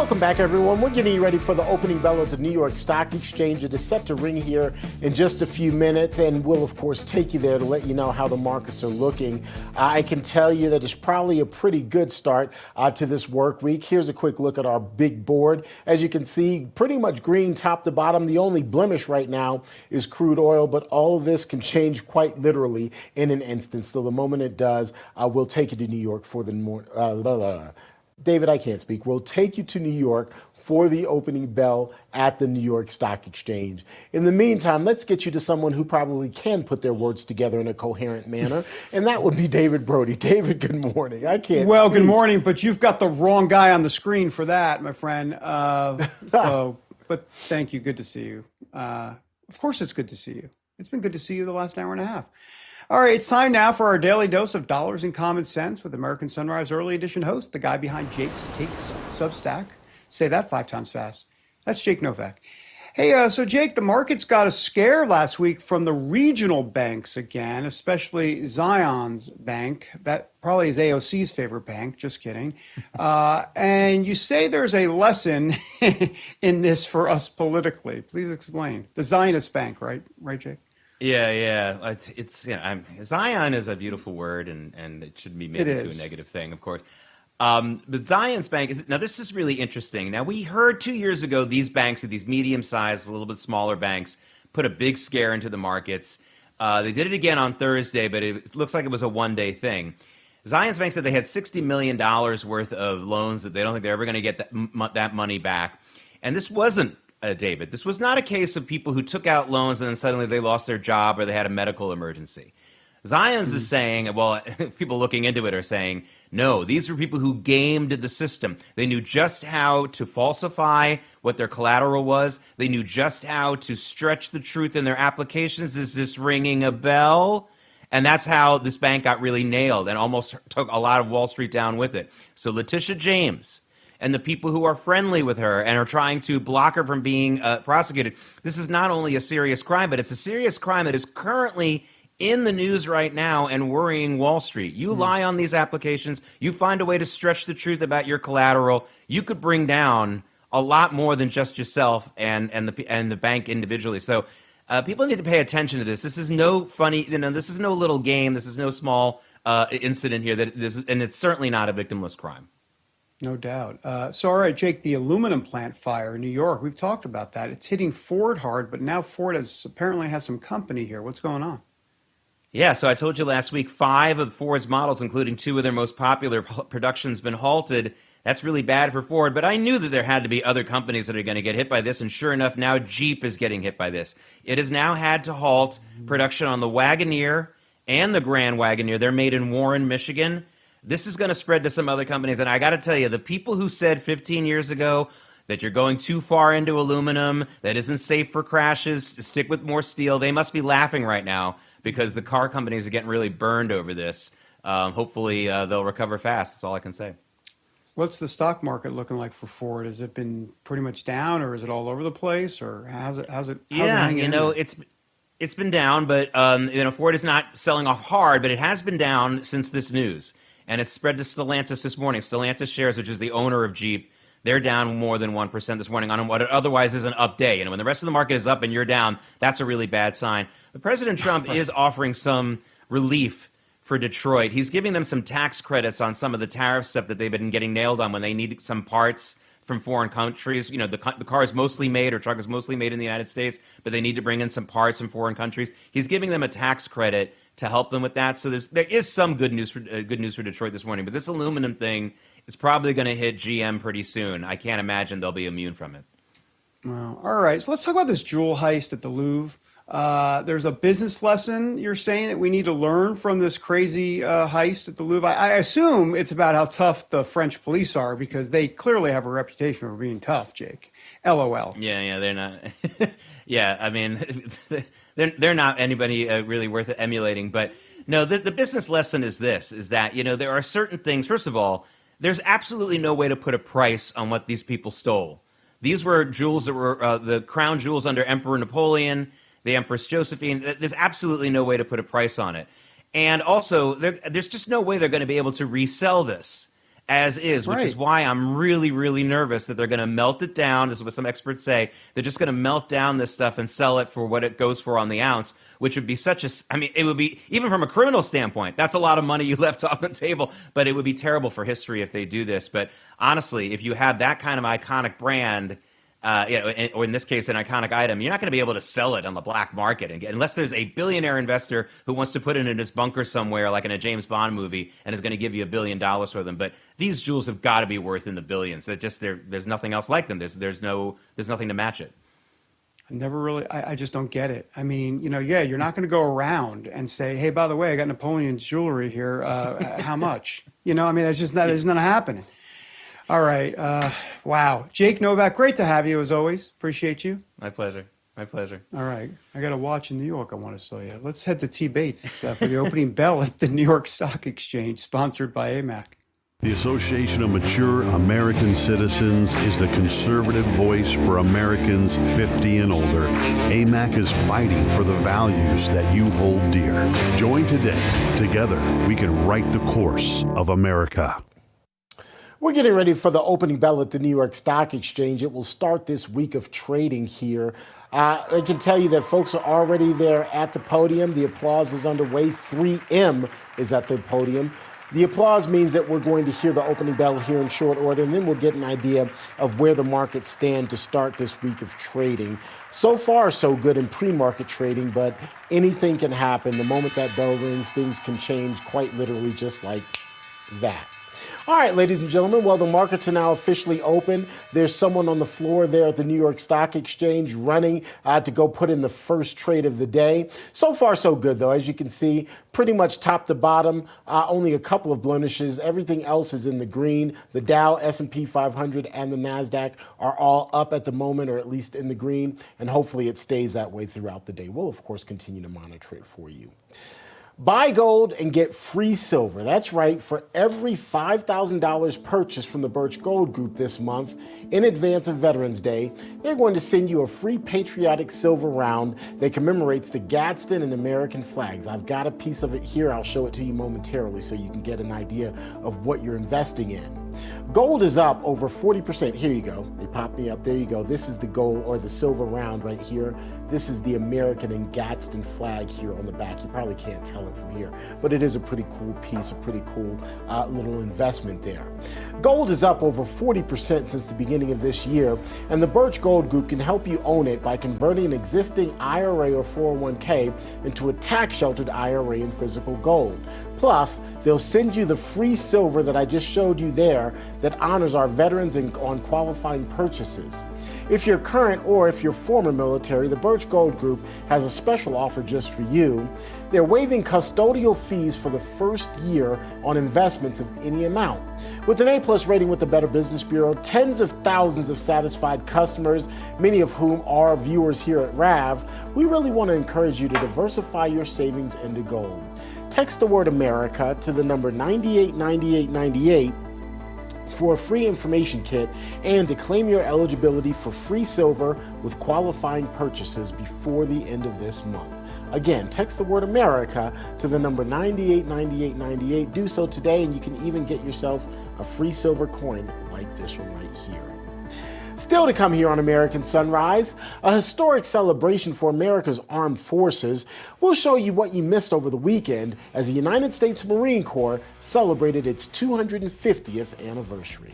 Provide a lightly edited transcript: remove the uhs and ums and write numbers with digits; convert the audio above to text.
Welcome back, everyone. We're getting you ready for the opening bell of the New York Stock Exchange. It is set to ring here in just a few minutes, and we'll, of course, take you there to let you know how the markets are looking. I can tell you that it's probably a pretty good start to this work week. Here's a quick look at our big board. As you can see, pretty much green top to bottom. The only blemish right now is crude oil, but all of this can change quite literally in an instant. So the moment it does, we'll take you to New York for the morning. David, I can't speak. We'll take you to New York for the opening bell at the New York Stock Exchange. In the meantime, let's get you to someone who probably can put their words together in a coherent manner, and that would be David Brody. David, good morning. I can't Well, speak. good morning, but you've got the wrong guy on the screen for that, my friend. But thank you. Good to see you. Of course, it's good to see you. It's been good to see you the last hour and a half. All right, it's time now for our daily dose of dollars and common sense with American Sunrise Early Edition host, the guy behind Jake's Takes Substack. Say that 5 times fast. That's Jake Novak. Hey, so Jake, the markets got a scare last week from the regional banks again, especially Zion's bank. That probably is AOC's favorite bank. Just kidding. And you say there's a lesson in this for us politically. Please explain. The Zionist bank, right? Right, Jake? Yeah. Zion is a beautiful word, and it shouldn't be made into a negative thing, of course. But Zion's bank now this is really interesting. Now, we heard 2 years ago these banks, these medium-sized, a little bit smaller banks, put a big scare into the markets. They did it again on Thursday, but it looks like it was a one-day thing. Zion's bank said they had $60 million worth of loans that they don't think they're ever going to get that money back. And this wasn't David. This was not a case of people who took out loans and then suddenly they lost their job or they had a medical emergency. Zion's is saying, well, people looking into it are saying, no, these were people who gamed the system. They knew just how to falsify what their collateral was. They knew just how to stretch the truth in their applications. Is this ringing a bell? And that's how this bank got really nailed and almost took a lot of Wall Street down with it. So Letitia James and the people who are friendly with her and are trying to block her from being prosecuted. This is not only a serious crime, but it's a serious crime that is currently in the news right now and worrying Wall Street. You lie on these applications, you find a way to stretch the truth about your collateral, you could bring down a lot more than just yourself and the bank individually. So people need to pay attention to this. This is no funny, this is no little game. This is no small incident here. And it's certainly not a victimless crime. No doubt. So, all right, Jake, the aluminum plant fire in New York, we've talked about that. It's hitting Ford hard, but now Ford apparently has some company here. What's going on? Yeah, so I told you last week, 5 of Ford's models, including 2 of their most popular production's been halted. That's really bad for Ford, but I knew that there had to be other companies that are going to get hit by this, and sure enough, now Jeep is getting hit by this. It has now had to halt production on the Wagoneer and the Grand Wagoneer. They're made in Warren, Michigan. This is going to spread to some other companies, and I got to tell you, the people who said 15 years ago that you're going too far into aluminum, that isn't safe for crashes, stick with more steel, they must be laughing right now because the car companies are getting really burned over this. Hopefully, they'll recover fast. That's all I can say. What's the stock market looking like for Ford? Has it been pretty much down, or is it all over the place, or how's it hanging in there? It's been down, but Ford is not selling off hard, but it has been down since this news. And it's spread to Stellantis this morning. Stellantis shares, which is the owner of Jeep, they're down more than 1% this morning on what otherwise is an up day. When the rest of the market is up and you're down, that's a really bad sign. But President Trump is offering some relief for Detroit. He's giving them some tax credits on some of the tariff stuff that they've been getting nailed on when they need some parts from foreign countries. The car is mostly made, or truck is mostly made in the United States, but they need to bring in some parts from foreign countries. He's giving them a tax credit to help them with that. So there is some good news for Detroit this morning. But this aluminum thing is probably going to hit GM pretty soon. I can't imagine they'll be immune from it. Well, all right. So let's talk about this jewel heist at the Louvre. There's a business lesson you're saying that we need to learn from this crazy heist at the Louvre. I assume it's about how tough the French police are because they clearly have a reputation for being tough, Jake. LOL. Yeah, they're not. Yeah, I mean, they're not anybody really worth emulating. But no, the business lesson is this: is that there are certain things. First of all, there's absolutely no way to put a price on what these people stole. These were jewels that were the crown jewels under Emperor Napoleon, the Empress Josephine. There's absolutely no way to put a price on it. And also, there's just no way they're going to be able to resell this. as is, which is why I'm really, really nervous that they're going to melt it down. This is what some experts say. They're just going to melt down this stuff and sell it for what it goes for on the ounce, which would be it would be, even from a criminal standpoint, that's a lot of money you left off the table, but it would be terrible for history if they do this. But honestly, if you have that kind of iconic brand, or in this case, an iconic item, you're not going to be able to sell it on the black market unless there's a billionaire investor who wants to put it in his bunker somewhere, like in a James Bond movie, and is going to give you $1 billion for them. But these jewels have got to be worth in the billions. There's nothing else like them. There's nothing to match it. I just don't get it. I mean, you're not going to go around and say, hey, by the way, I got Napoleon's jewelry here. How much? That's just not happening. All right. Wow. Jake Novak, great to have you as always. Appreciate you. My pleasure. All right. I got a watch in New York I want to sell you. Let's head to T. Bates for the opening bell at the New York Stock Exchange, sponsored by AMAC. The Association of Mature American Citizens is the conservative voice for Americans 50 and older. AMAC is fighting for the values that you hold dear. Join today. Together, we can write the course of America. We're getting ready for the opening bell at the New York Stock Exchange. It will start this week of trading here. I can tell you that folks are already there at the podium. The applause is underway. 3M is at the podium. The applause means that we're going to hear the opening bell here in short order, and then we'll get an idea of where the markets stand to start this week of trading. So far, so good in pre-market trading, but anything can happen. The moment that bell rings, things can change quite literally just like that. All right, ladies and gentlemen, well, the markets are now officially open. There's someone on the floor there at the New York Stock Exchange running to go put in the first trade of the day. So far, so good, though. As you can see, pretty much top to bottom, only a couple of blemishes. Everything else is in the green. The Dow, S&P 500, and the Nasdaq are all up at the moment, or at least in the green, and hopefully it stays that way throughout the day. We'll, of course, continue to monitor it for you. Buy gold and get free silver. That's right. For every $5,000 purchased from the Birch Gold Group this month, in advance of Veterans Day, they're going to send you a free patriotic silver round that commemorates the Gadsden and American flags. I've got a piece of it here. I'll show it to you momentarily so you can get an idea of what you're investing in. Gold is up over 40%. Here you go. They popped me up. There you go. This is the gold or the silver round right here. This is the American and Gadsden flag here on the back. You probably can't tell it from here, but it is a pretty cool piece, a pretty cool little investment there. Gold is up over 40% since the beginning of this year, and the Birch Gold Group can help you own it by converting an existing IRA or 401k into a tax-sheltered IRA in physical gold. Plus, they'll send you the free silver that I just showed you there that honors our veterans on qualifying purchases. If you're current or if you're former military, the Birch Gold Group has a special offer just for you. They're waiving custodial fees for the first year on investments of any amount. With an A+ rating with the Better Business Bureau, tens of thousands of satisfied customers, many of whom are viewers here at RAV, we really want to encourage you to diversify your savings into gold. Text the word America to the number 989898 for a free information kit and to claim your eligibility for free silver with qualifying purchases before the end of this month. Again, text the word America to the number 989898. Do so today, and you can even get yourself a free silver coin like this one right here. Still to come here on American Sunrise, a historic celebration for America's armed forces. We'll show you what you missed over the weekend as the United States Marine Corps celebrated its 250th anniversary.